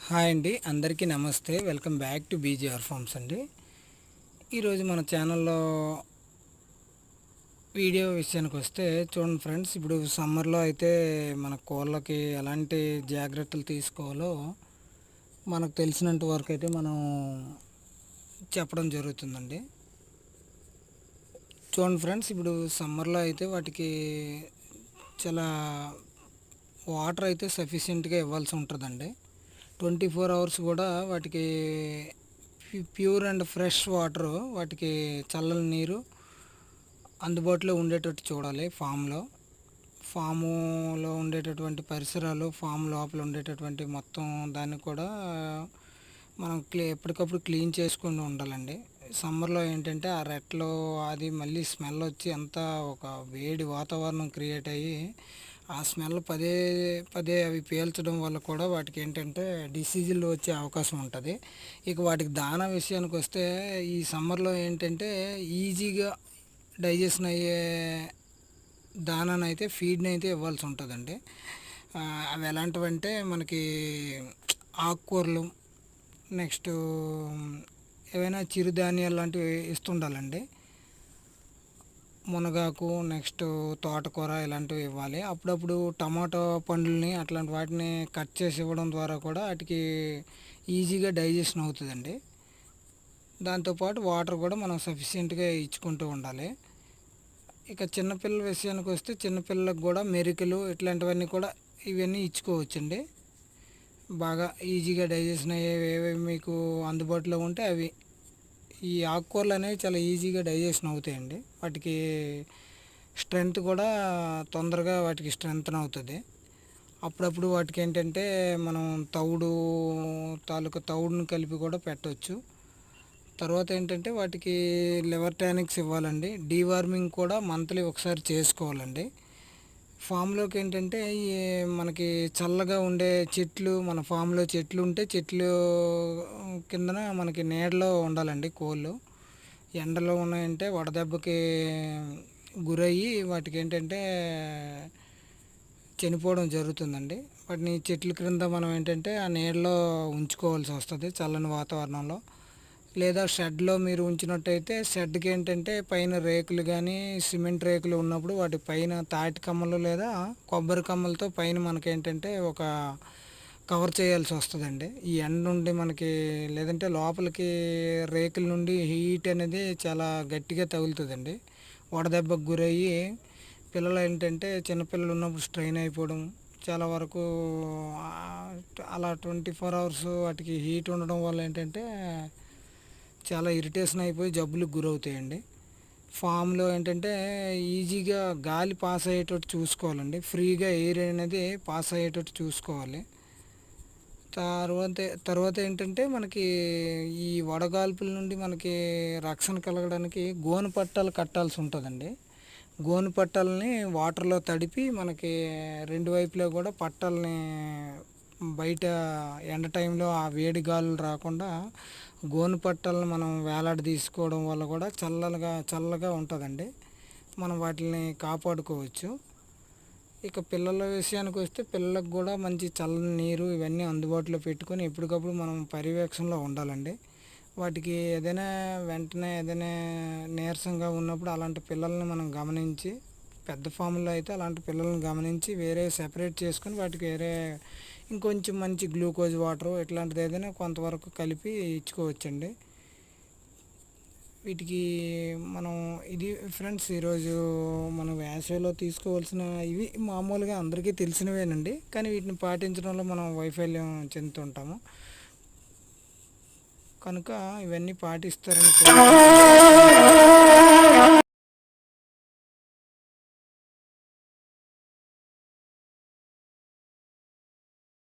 Hi అండి, అందరికీ నమస్తే. Welcome back to BGR farms అండి. ఈరోజు మన ఛానల్లో వీడియో విషయానికి వస్తే చూడండి ఫ్రెండ్స్, ఇప్పుడు సమ్మర్లో అయితే మన కోళ్ళకి ఎలాంటి జాగ్రత్తలు తీసుకోవాలో మనకు తెలిసినంత వరకు అయితే మనం చెప్పడం జరుగుతుందండి. చూడండి ఫ్రెండ్స్, ఇప్పుడు సమ్మర్లో అయితే వాటికి చాలా వాటర్ అయితే సఫిషియెంట్గా ఇవ్వాల్సి ఉంటుందండి. 24 అవర్స్ కూడా వాటికి ప్యూర్ అండ్ ఫ్రెష్ వాటరు, వాటికి చల్లని నీరు అందుబాటులో ఉండేటట్టు చూడాలి. ఫాములో ఉండేటటువంటి పరిసరాలు, ఫామ్ లోపల ఉండేటటువంటి మొత్తం దాన్ని కూడా మనం ఎప్పటికప్పుడు క్లీన్ చేసుకుని ఉండాలండి. సమ్మర్లో ఏంటంటే ఆ రెట్లు అది మళ్ళీ స్మెల్ వచ్చి అంతా ఒక వేడి వాతావరణం క్రియేట్ అయ్యి ఆ స్మెల్ పదే పదే అవి పీల్చడం వల్ల కూడా వాటికి ఏంటంటే డిసీజులు వచ్చే అవకాశం ఉంటుంది. ఇక వాటికి దానా విషయానికి వస్తే ఈ సమ్మర్లో ఏంటంటే ఈజీగా డైజెషన్ అయ్యే దానాన్ని అయితే ఫీడ్ని అయితే ఇవ్వాల్సి ఉంటుందండి. అవి ఎలాంటివంటే మనకి ఆకుకూరలు, నెక్స్ట్ ఏవైనా చిరుధాన్యాలు లాంటివి ఇస్తుండాలండి. మునగాకు, నెక్స్ట్ తోటకూర ఇలాంటివి ఇవ్వాలి. అప్పుడప్పుడు టమాటో పండ్లని అట్లాంటి వాటిని కట్ చేసి ఇవ్వడం ద్వారా కూడా వాటికి ఈజీగా డైజెషన్ అవుతుందండి. దాంతోపాటు వాటర్ కూడా మనం సఫిషియెంట్గా ఇచ్చుకుంటూ ఉండాలి. ఇక చిన్నపిల్లల విషయానికి వస్తే చిన్నపిల్లలకు కూడా మెరికలు ఇట్లాంటివన్నీ కూడా ఇవన్నీ ఇచ్చుకోవచ్చండి. బాగా ఈజీగా డైజెషన్ అయ్యేవి ఏవేవి మీకు అందుబాటులో ఉంటే అవి. ఈ ఆకుకూరలు అనేవి చాలా ఈజీగా డైజెషన్ అవుతాయండి. వాటికి స్ట్రెంగ్త్ కూడా తొందరగా వాటికి స్ట్రెంగ్తన్ అవుతుంది. అప్పుడప్పుడు వాటికి ఏంటంటే మనం తౌడుని కలిపి కూడా పెట్టవచ్చు. తర్వాత ఏంటంటే వాటికి లివర్ టానిక్స్ ఇవ్వాలండి. డీవార్మింగ్ కూడా మంత్లీ ఒకసారి చేసుకోవాలండి. ఫామ్లోకి ఏంటంటే మనకి చల్లగా ఉండే చెట్లు, మన ఫామ్లో చెట్లు ఉంటే చెట్లు కిందన మనకి నీడలో ఉండాలండి కోళ్ళు. ఎండలో ఉన్నాయంటే వడదెబ్బకి గురయ్యి వాటికి ఏంటంటే చనిపోవడం జరుగుతుందండి. వాటిని చెట్ల క్రింద మనం ఏంటంటే ఆ నీడలో ఉంచుకోవాల్సి వస్తుంది చల్లని వాతావరణంలో. లేదా షెడ్లో మీరు ఉంచినట్టయితే షెడ్కి ఏంటంటే పైన రేకులు కానీ సిమెంట్ రేకులు ఉన్నప్పుడు వాటి పైన తాటి కమ్మలు లేదా కొబ్బరి కమ్మలతో పైన మనకేంటంటే ఒక కవర్ చేయాల్సి వస్తుందండి. ఈ ఎండ నుండి మనకి, లేదంటే లోపలికి రేకుల నుండి హీట్ అనేది చాలా గట్టిగా తగులుతుందండి. వడదెబ్బకు గురయ్యి పిల్లలు ఏంటంటే చిన్నపిల్లలు ఉన్నప్పుడు స్ట్రెయిన్ అయిపోవడం చాలా వరకు అలా 24 అవర్స్ వాటికి హీట్ ఉండడం వల్ల ఏంటంటే చాలా ఇరిటేషన్ అయిపోయి జబ్బులకు గురవుతాయండి. ఫామ్లో ఏంటంటే ఈజీగా గాలి పాస్ అయ్యేటట్టు చూసుకోవాలండి. ఫ్రీగా ఎయిర్ అనేది పాస్ అయ్యేటట్టు చూసుకోవాలి. తర్వాత ఏంటంటే మనకి ఈ వడగాల్పుల నుండి మనకి రక్షణ కలగడానికి గోను పట్టాలు కట్టాల్సి ఉంటుందండి. గోను పట్టాలని వాటర్లో తడిపి మనకి రెండు వైపులా కూడా పట్టాలని బయట ఎండ టైంలో ఆ వేడి గాలులు రాకుండా గోను పట్టాలను మనం వేలాడ తీసుకోవడం వల్ల కూడా చల్లగా ఉంటుందండి. మనం వాటిని కాపాడుకోవచ్చు. ఇక పిల్లల విషయానికి వస్తే పిల్లలకు కూడా మంచి చల్లని నీరు ఇవన్నీ అందుబాటులో పెట్టుకొని ఎప్పటికప్పుడు మనం పర్యవేక్షణలో ఉండాలండి. వాటికి వెంటనే ఏదైనా నీరసంగా ఉన్నప్పుడు అలాంటి పిల్లల్ని మనం గమనించి, పెద్ద ఫామ్లో అయితే అలాంటి పిల్లల్ని గమనించి వేరే సెపరేట్ చేసుకొని వాటికి వేరే ఇంకొంచెం మంచి గ్లూకోజ్ వాటరు ఇట్లాంటిది ఏదైనా కొంతవరకు కలిపి ఇచ్చుకోవచ్చండి. వీటికి మనం ఇది ఫ్రెండ్స్ ఈరోజు మనం వేసవిలో తీసుకోవాల్సిన ఇవి మామూలుగా అందరికీ తెలిసినవేనండి. కానీ వీటిని పాటించడంలో మనం వైఫల్యం చెందుతుంటాము. కనుక ఇవన్నీ పాటిస్తారని